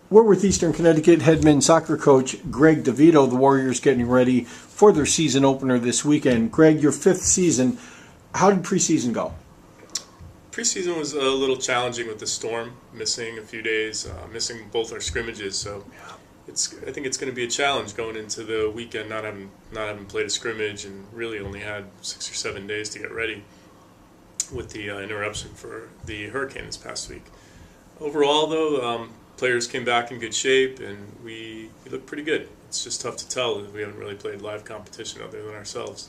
We're with Eastern Connecticut head men's soccer coach Greg DeVito. The Warriors getting ready for their season opener this weekend. Greg, your fifth season. How did preseason go? Preseason was a little challenging with the storm, missing a few days, missing both our scrimmages. So I think it's going to be a challenge going into the weekend, not having played a scrimmage and really only had 6 or 7 days to get ready with the interruption for the hurricane this past week. Overall, though, players came back in good shape, and we look pretty good. It's just tough to tell that we haven't really played live competition other than ourselves.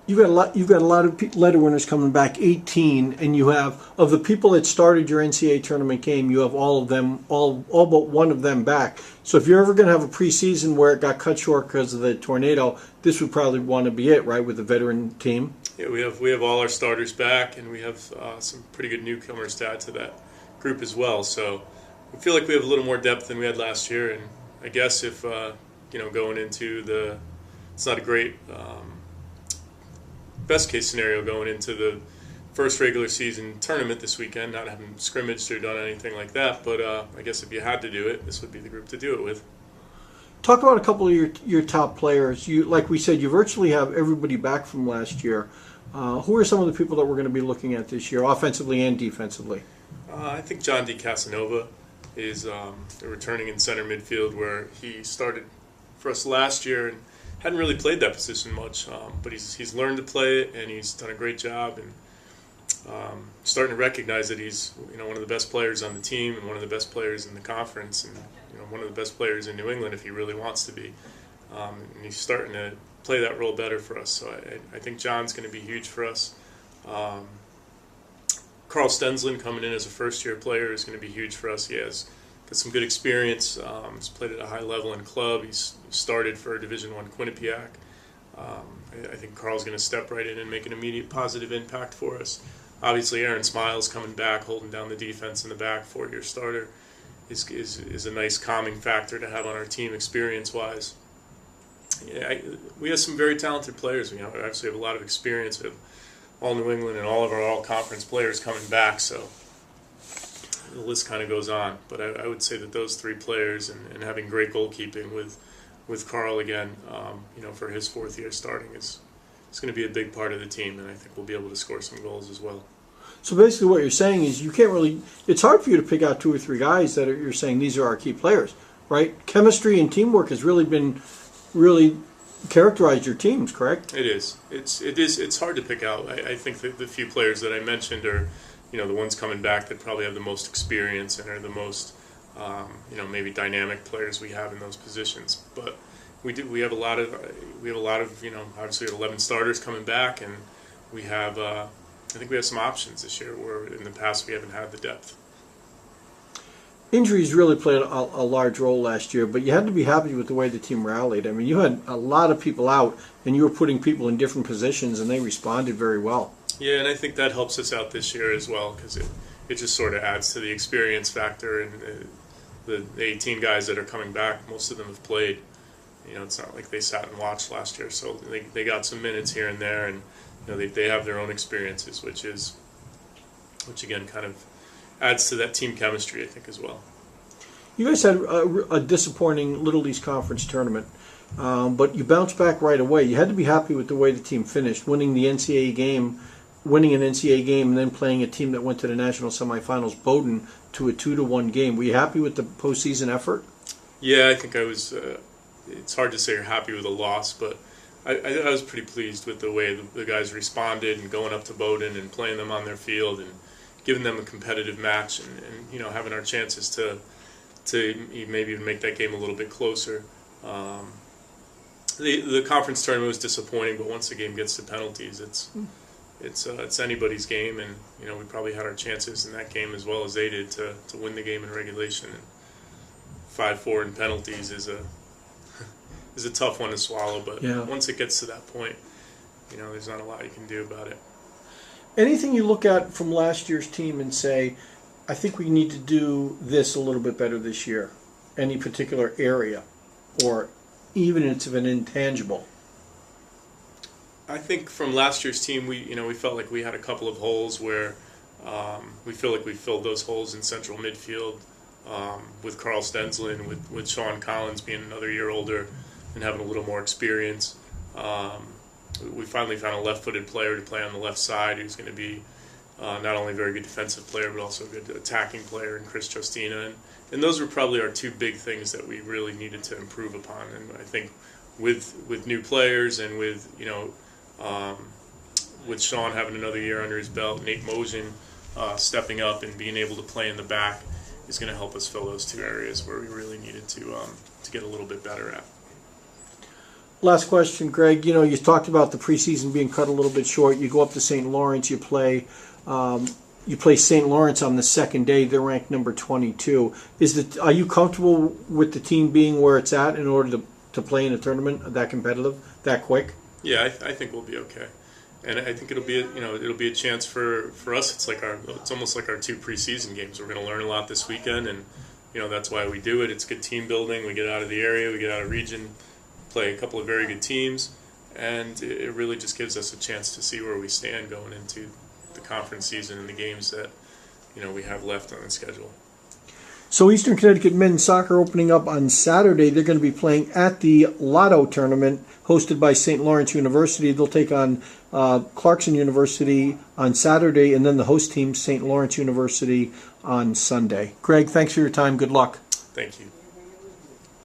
You've got a lot of letter winners coming back, 18, and you have, of the people that started your NCAA tournament game, you have all of them, all but one of them back. So if you're ever going to have a preseason where it got cut short because of the tornado, this would probably want to be it, right, with the veteran team? Yeah, we have all our starters back, and we have some pretty good newcomers to add to that group as well. So we feel like we have a little more depth than we had last year, and I guess if going into it's not a great best case scenario going into the first regular season tournament this weekend, not having scrimmaged or done anything like that. But I guess if you had to do it, this would be the group to do it with. Talk about a couple of your top players. You, like we said, you virtually have everybody back from last year. Who are some of the people that we're going to be looking at this year, offensively and defensively? I think John D. Casanova is returning in center midfield, where he started for us last year and hadn't really played that position much, but he's learned to play it, and he's done a great job, and starting to recognize that he's one of the best players on the team and one of the best players in the conference, and one of the best players in New England if he really wants to be, and he's starting to play that role better for us. So I think John's going to be huge for us. Carl Stensland coming in as a first-year player is going to be huge for us. He has got some good experience. He's played at a high level in club. He's started for Division I Quinnipiac. I think Carl's going to step right in and make an immediate positive impact for us. Obviously, Aaron Smiles coming back, holding down the defense in the back, four-year starter, is a nice calming factor to have on our team experience-wise. Yeah, we have some very talented players. We obviously have a lot of experience with all New England and all of our all-conference players coming back, so the list kind of goes on. But I would say that those three players and having great goalkeeping with Carl again, for his fourth year starting is going to be a big part of the team, and I think we'll be able to score some goals as well. So basically what you're saying is you can't really, it's hard for you to pick out two or three guys that you're saying these are our key players, right? Chemistry and teamwork has really characterized your teams, correct? It is. It's hard to pick out. I think that the few players that I mentioned are, the ones coming back that probably have the most experience and are the most, maybe dynamic players we have in those positions. But we have a lot of obviously 11 starters coming back, and we have I think we have some options this year where in the past we haven't had the depth. Injuries really played a large role last year, but you had to be happy with the way the team rallied. I mean, you had a lot of people out, and you were putting people in different positions, and they responded very well. Yeah, and I think that helps us out this year as well, because it just sort of adds to the experience factor. And the 18 guys that are coming back, most of them have played. It's not like they sat and watched last year, so they got some minutes here and there, and they have their own experiences, which again kind of adds to that team chemistry, I think, as well. You guys had a disappointing Little East Conference tournament, but you bounced back right away. You had to be happy with the way the team finished, winning an NCAA game, and then playing a team that went to the national semifinals, Bowdoin, to a 2-1 game. Were you happy with the postseason effort? Yeah, I think I was. It's hard to say you're happy with a loss, but I was pretty pleased with the way the guys responded and going up to Bowdoin and playing them on their field and giving them a competitive match and having our chances to maybe even make that game a little bit closer. The conference tournament was disappointing, but once the game gets to penalties, it's anybody's game, and we probably had our chances in that game as well as they did to win the game in regulation. And 5-4 in penalties is a tough one to swallow, but once it gets to that point, there's not a lot you can do about it. Anything you look at from last year's team and say, I think we need to do this a little bit better this year? Any particular area, or even if it's an intangible? I think from last year's team, we felt like we had a couple of holes where we feel like we filled those holes in central midfield. with Carl Stensland, with Sean Collins being another year older and having a little more experience. We finally found a left-footed player to play on the left side who's going to be not only a very good defensive player but also a good attacking player in Chris Justina. And those were probably our two big things that we really needed to improve upon. And I think with new players and with Sean having another year under his belt, Nate Mosin stepping up and being able to play in the back is going to help us fill those two areas where we really needed to get a little bit better at. Last question, Greg. You talked about the preseason being cut a little bit short. You go up to St. Lawrence. You play St. Lawrence on the second day. They're ranked number 22. Are you comfortable with the team being where it's at in order to play in a tournament that competitive, that quick? Yeah, I think we'll be okay, and I think it'll be a chance for us. It's almost like our two preseason games. We're going to learn a lot this weekend, and that's why we do it. It's good team building. We get out of the area, we get out of region, play a couple of very good teams, and it really just gives us a chance to see where we stand going into the conference season and the games that we have left on the schedule. So Eastern Connecticut men's soccer opening up on Saturday. They're going to be playing at the Lotto tournament hosted by St. Lawrence University. They'll take on Clarkson University on Saturday, and then the host team, St. Lawrence University, on Sunday. Greg, thanks for your time. Good luck. Thank you.